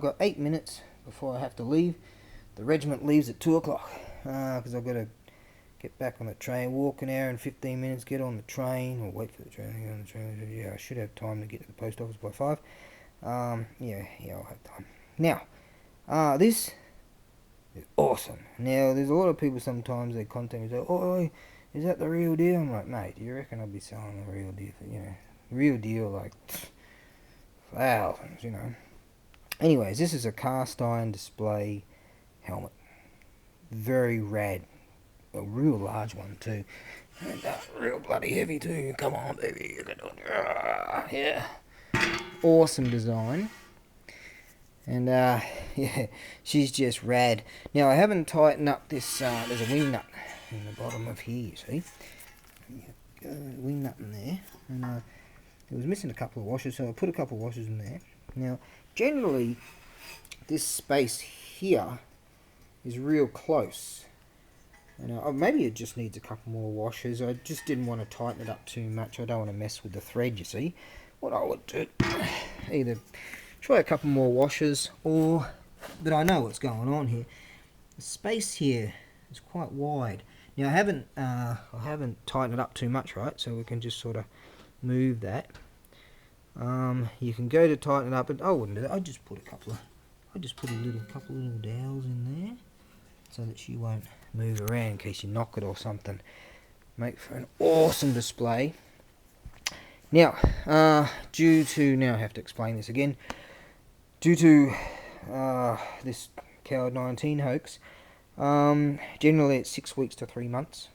got 8 minutes before I have to leave. The regiment leaves at 2 o'clock because I've got to get back on the train, walk an hour and 15 minutes, get on the train, or wait for the train to get on the train. Yeah, I should have time to get to the post office by 5. Yeah, I'll have time. Now, this is awesome. Now, there's a lot of people sometimes, they contact me and say, oh, is that the real deal? I'm like, mate, do you reckon I'll be selling the real deal for, real deal, like, thousands, Anyways, this is a cast iron display helmet. Very rad. A real large one too. And real bloody heavy too. Come on, baby, you can do it. Yeah. Awesome design. And yeah, she's just rad. Now I haven't tightened up this, there's a wing nut in the bottom of here, you see. Wing nut in there. And it was missing a couple of washers, so I put a couple of washers in there. Now, generally, this space here is real close. And maybe it just needs a couple more washers. I just didn't want to tighten it up too much. I don't want to mess with the thread, you see. What I would do, either try a couple more washers, or, but I know what's going on here. The space here is quite wide. Now I haven't tightened it up too much, right? So we can just sort of move that. You can go to tighten it up, but I wouldn't do that. I'd just put a couple of little dowels in there, so that she won't move around in case you knock it or something. Make for an awesome display. Now, due to, now I have to explain this again, due to this COVID-19 hoax, generally it's 6 weeks to 3 months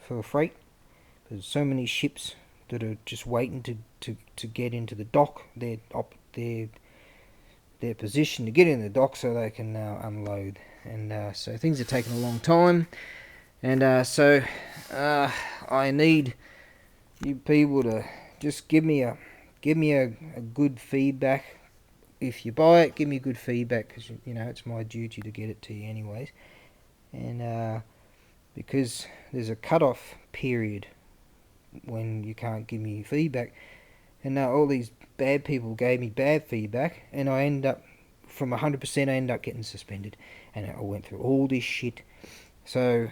for freight. There's so many ships that are just waiting to get into the dock, their position to get in the dock so they can unload. And so things are taking a long time, and so I need you people to just give me a good feedback. If you buy it, give me good feedback, because it's my duty to get it to you anyways. And because there's a cut-off period when you can't give me feedback, and all these bad people gave me bad feedback, and I end up, from 100%, I end up getting suspended, and I went through all this shit. So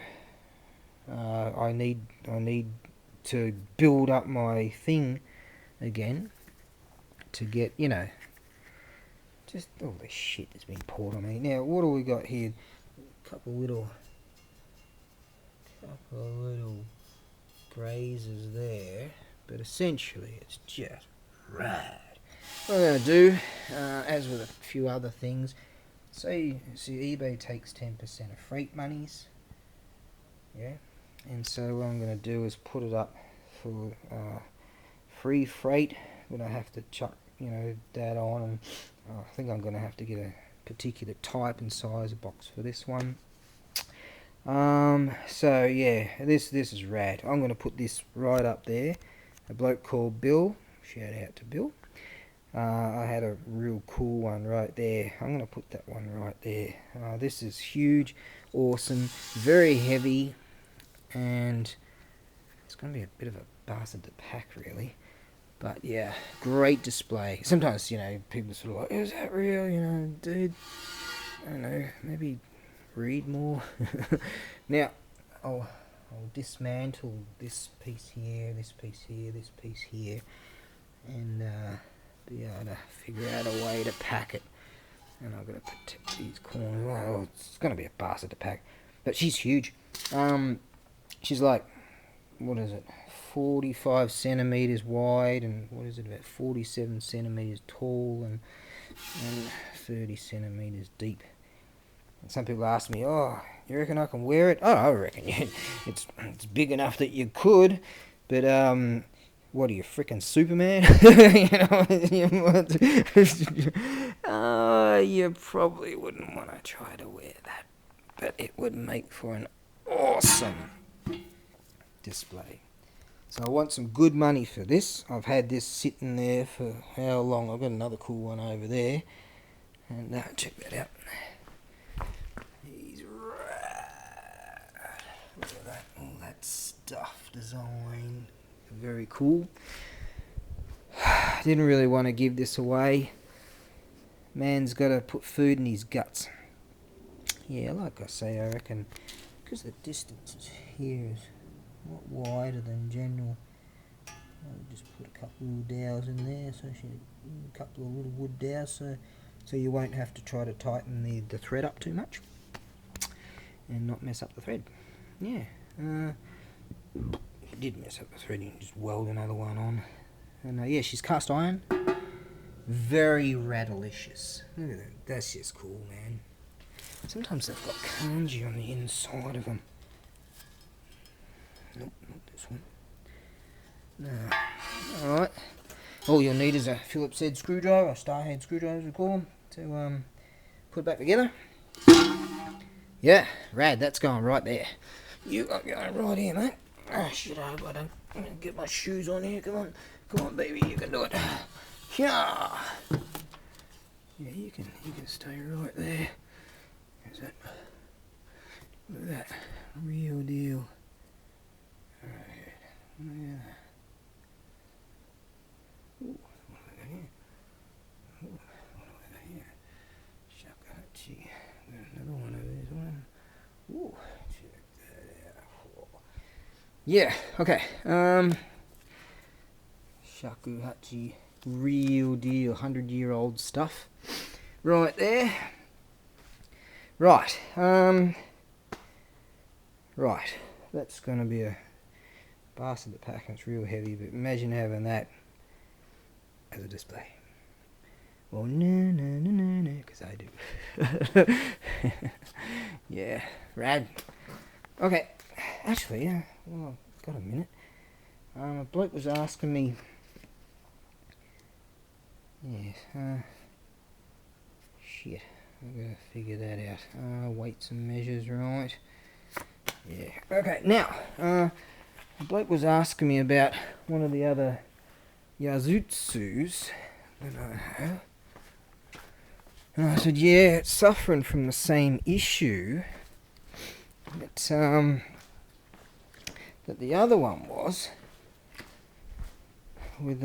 I need to build up my thing again to get, just all the shit that's been poured on me. Now, what do we got here? A couple of little grazes there, but essentially it's just rad. What I'm going to do, as with a few other things, see eBay takes 10% of freight monies, yeah, and so what I'm going to do is put it up for free freight, but I have to chuck that on, and I think I'm going to have to get a particular type and size of box for this one. So yeah, this is rad. I'm going to put this right up there. A bloke called Bill, shout out to Bill. I had a real cool one right there. I'm going to put that one right there. This is huge, awesome, very heavy, and it's going to be a bit of a bastard to pack, really. But yeah, great display. Sometimes, people sort of like, is that real? Dude, I don't know, maybe read more. Now, I'll dismantle this piece here, this piece here, this piece here, and be able to figure out a way to pack it. And I've got to protect these corners. Oh, it's going to be a bastard to pack. But she's huge. She's like, what is it, 45 centimeters wide, and what is it, about 47 centimeters tall, and 30 centimeters deep. And some people ask me, oh, you reckon I can wear it? Oh, I reckon it's big enough that you could, but what are you, frickin' Superman? You probably wouldn't want to try to wear that, but it would make for an awesome display. So I want some good money for this. I've had this sitting there for how long? I've got another cool one over there, and check that out. He's rad. Look at that, all that stuff design, very cool. Didn't really want to give this away. Man's got to put food in his guts. Yeah, like I say, I reckon because the distance here is a lot wider than general, I'll just put a couple of dowels in there, so a couple of little wood dowels, so you won't have to try to tighten the thread up too much and not mess up the thread. Yeah, it did mess up the thread. You can just weld another one on. And yeah, she's cast iron. Very radalicious. Look at that. That's just cool, man. Sometimes they've got kanji on the inside of them. Nope, not this one. No. Alright. All you'll need is a Phillips head screwdriver, a star head screwdriver as we call them, to put it back together. Yeah, rad, that's going right there. You are going right here, mate. Oh shit, I hope I don't get my shoes on here. Come on, baby, you can do it. Yeah. Yeah, you can stay right there. Is that? Look at that, real deal. Alright, yeah. Ooh, what do I got here? Ooh, what do I got here? Shakuhachi. Another one of these one. Ooh, check that out. Yeah, okay. Shakuhachi, real deal, 100-year-old stuff. Right there. Right, right. That's going to be a bastard to pack, and it's real heavy, but imagine having that as a display. Well, no, because I do. Yeah, rad. Okay, actually, well, I've got a minute. A bloke was asking me, yes, shit, I've got to figure that out. Weights and measures, right? Yeah, okay, now, a bloke was asking me about one of the other Yazutsus that I have. And I said, yeah, it's suffering from the same issue that the other one was, with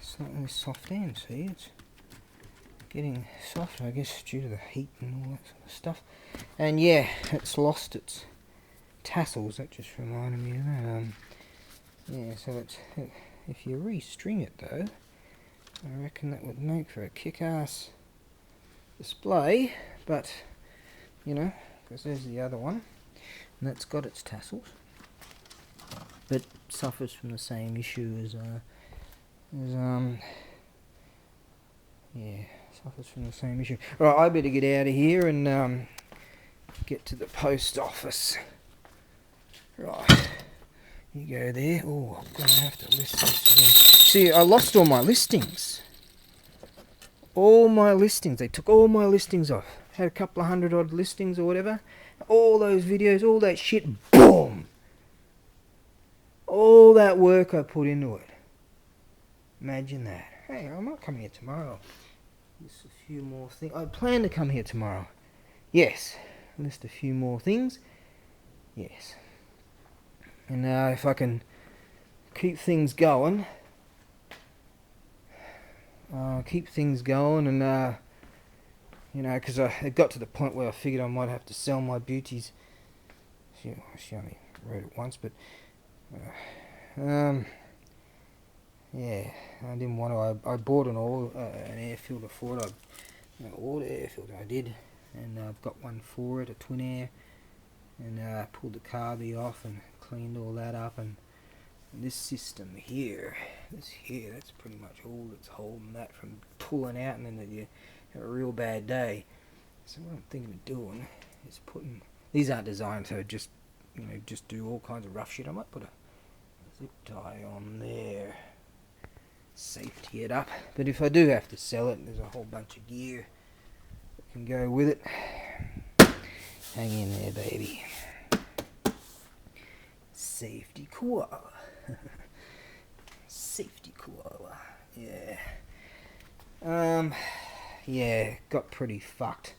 slightly soft end. See, it's getting softer, I guess, due to the heat and all that sort of stuff. And yeah, it's lost its tassels. That just reminded me of that. Yeah, so if you restring it though, I reckon that would make for a kick-ass display. But you know, because there's the other one, and that's got its tassels, but suffers from the same issue as yeah, suffers from the same issue. Right, I better get out of here and get to the post office. Right, you go there. Oh, I'm gonna have to list this again. See, I lost all my listings. All my listings. They took all my listings off. Had a couple of 100 odd listings or whatever. All those videos, all that shit, boom! All that work I put into it. Imagine that. Hey, I might come here tomorrow. List a few more things. I plan to come here tomorrow. Yes. List a few more things. Yes. And if I can keep things going, and you know, because it got to the point where I figured I might have to sell my beauties. She only wrote it once, but yeah, I didn't want to. I bought an air filter for it. Ordered air filter, I did, and I've got one for it, a twin air, and pulled the carby off and cleaned all that up, and this system here, that's pretty much all that's holding that from pulling out, and then you have a real bad day. So what I'm thinking of doing is putting, these aren't designed to just, you know, just do all kinds of rough shit. I might put a zip tie on there, safety it up, but if I do have to sell it, there's a whole bunch of gear that can go with it. Hang in there, baby. Safety koala. Safety koala. Yeah. Yeah, got pretty fucked.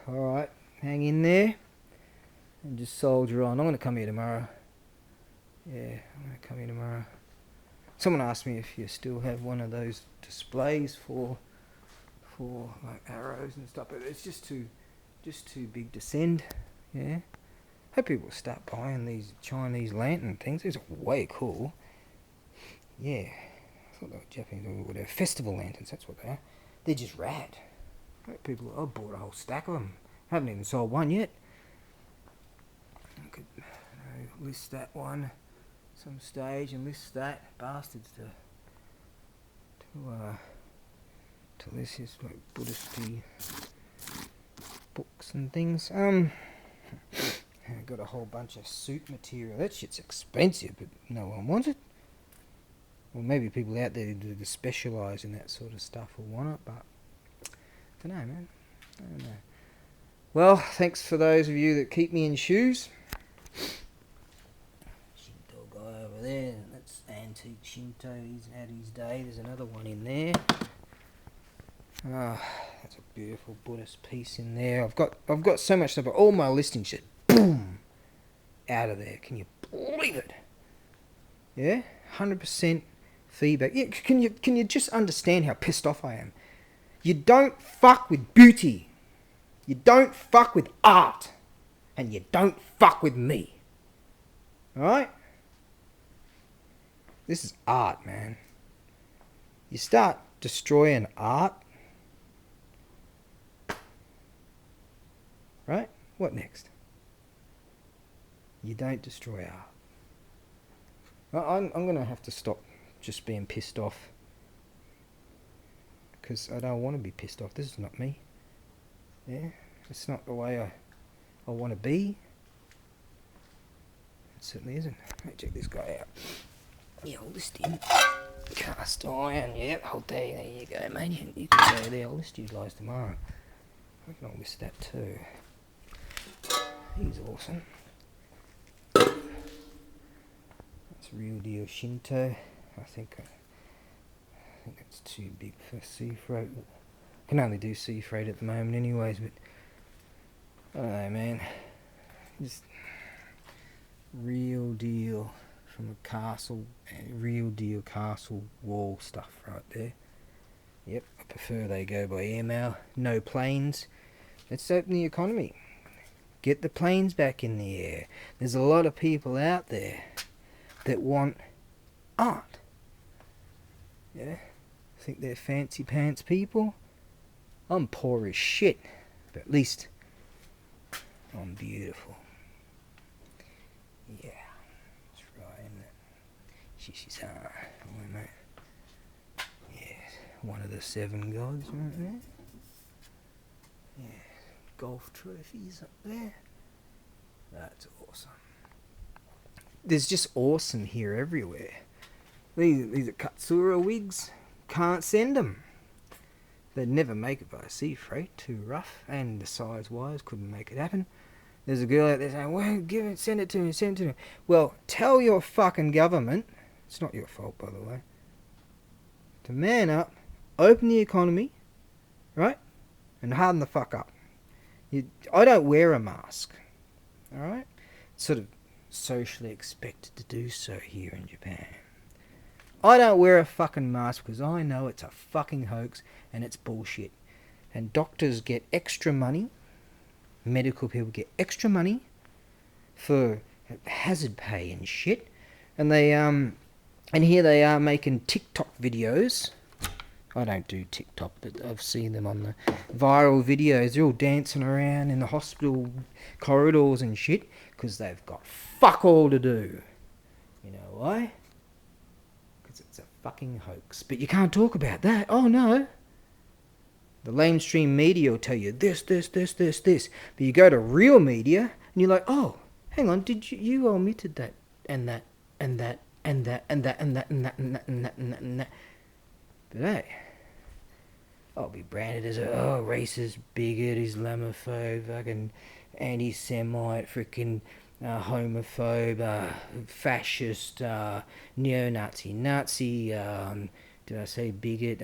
Alright, hang in there and just soldier on. I'm gonna come here tomorrow. Yeah, I'm gonna come here tomorrow. Someone asked me if you still have one of those displays for like arrows and stuff, but it's just too big to send. Yeah. Hope people start buying these Chinese lantern things. These are way cool. Yeah. I thought they were Japanese or whatever. Festival lanterns, that's what they are. They're just rad. People, I bought a whole stack of them. Haven't even sold one yet. I could list that one some stage and list that bastards to list his like Buddhist books and things. I got a whole bunch of suit material. That shit's expensive, but no one wants it. Well, maybe people out there who specialise in that sort of stuff will want it, but I don't know, man. I don't know. Well, thanks for those of you that keep me in shoes. Shinto guy over there. That's antique Shinto. He's had his day. There's another one in there. Oh, that's a beautiful Buddhist piece in there. I've got so much stuff, but all my listing shit, boom, out of there. Can you believe it? Yeah, 100% feedback. Yeah, can you just understand how pissed off I am? You don't fuck with beauty. You don't fuck with art. And you don't fuck with me. Alright? This is art, man. You start destroying art. Right? What next? You don't destroy art. I'm going to have to stop just being pissed off. Because I don't want to be pissed off. This is not me. Yeah? It's not the way I want to be. It certainly isn't. Let me check this guy out. Yeah, I'll list him. Cast iron. Yep, whole day. There you go, mate. You can go there. I'll list you guys tomorrow. I reckon I'll list that too. He's awesome. That's real deal Shinto. I think it's too big for sea freight. I can only do sea freight at the moment anyways, but I don't know, man. Just real deal from a castle, real deal castle wall stuff right there. Yep, I prefer they go by airmail. No planes. Let's open the economy. Get the planes back in the air. There's a lot of people out there that want art. Yeah? Think they're fancy pants people? I'm poor as shit. But at least I'm beautiful. Yeah. That's right, isn't it? She's mate. Yeah. One of the 7 gods right there. Yeah. Golf trophies up there. That's awesome. There's just awesome here everywhere. These are Katsura wigs. Can't send them. They'd never make it by sea freight. Too rough. And the size wise couldn't make it happen. There's a girl out there saying, well, send it to me, send it to me. Well, tell your fucking government, it's not your fault by the way, to man up, open the economy, right? And harden the fuck up. I don't wear a mask. Alright? It's sort of socially expected to do so here in Japan. I don't wear a fucking mask because I know it's a fucking hoax and it's bullshit. And doctors get extra money, medical people get extra money for hazard pay and shit. And they and here they are making TikTok videos. I don't do TikTok, but I've seen them on the viral videos. They're all dancing around in the hospital corridors and shit because they've got fuck all to do. You know why? Because it's a fucking hoax. But you can't talk about that. Oh no. The mainstream media will tell you this. But you go to real media and you're like, oh, hang on, did you omitted that and that and that and that and that and that and that and that and that and that and that. But hey, I'll be branded as a racist, bigot, Islamophobe, fucking anti-Semite, freaking homophobe, fascist, neo-Nazi, Nazi, did I say bigot,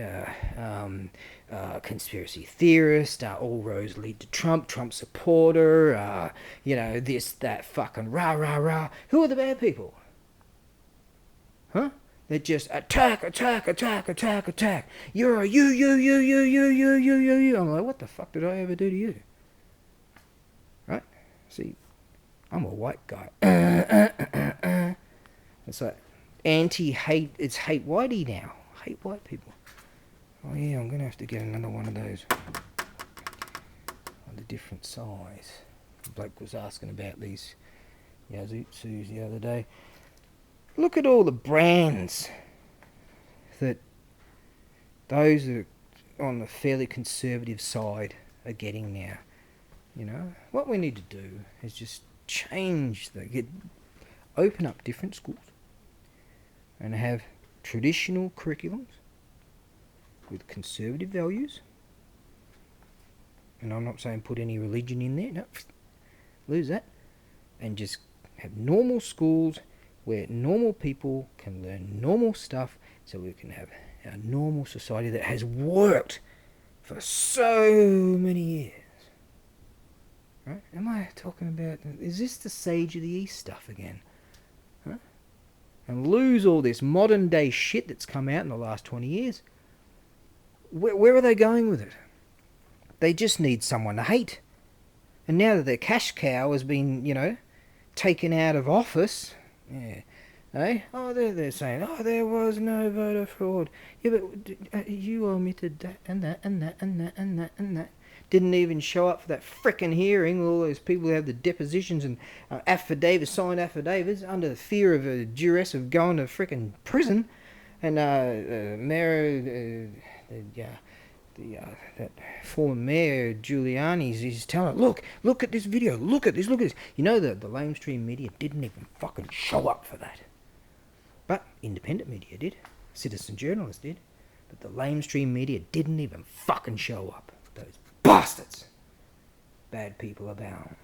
conspiracy theorist, all roads lead to Trump supporter, this, that, fucking rah. Who are the bad people? Huh? that just attack, attack, attack, attack, attack. You're a you. I'm like, what the fuck did I ever do to you? Right? See, I'm a white guy. It's like anti-hate. It's hate whitey now. Hate white people. Oh yeah, I'm gonna have to get another one of those on a different size. The bloke was asking about these Yazutsus the other day. Look at all the brands that those that are on the fairly conservative side are getting now. You know, what we need to do is just change open up different schools and have traditional curriculums with conservative values. And I'm not saying put any religion in there, no, lose that. And just have normal schools where normal people can learn normal stuff, so we can have a normal society that has worked for so many years. Right? Am I talking about, is this the Sage of the East stuff again? Huh? And lose all this modern day shit that's come out in the last 20 years. Where are they going with it? They just need someone to hate. And now that their cash cow has been, taken out of office, yeah, oh, they're saying, oh, there was no voter fraud. Yeah, but you omitted that and that and that and that and that and that. Didn't even show up for that frickin' hearing. All those people who have the depositions and signed affidavits under the fear of a duress of going to frickin' prison. And Mayor, that former mayor Giuliani's, he's telling her, look at this video, look at this. You know, the lamestream media didn't even fucking show up for that. But independent media did. Citizen journalists did. But the lamestream media didn't even fucking show up. Those bastards. Bad people abound.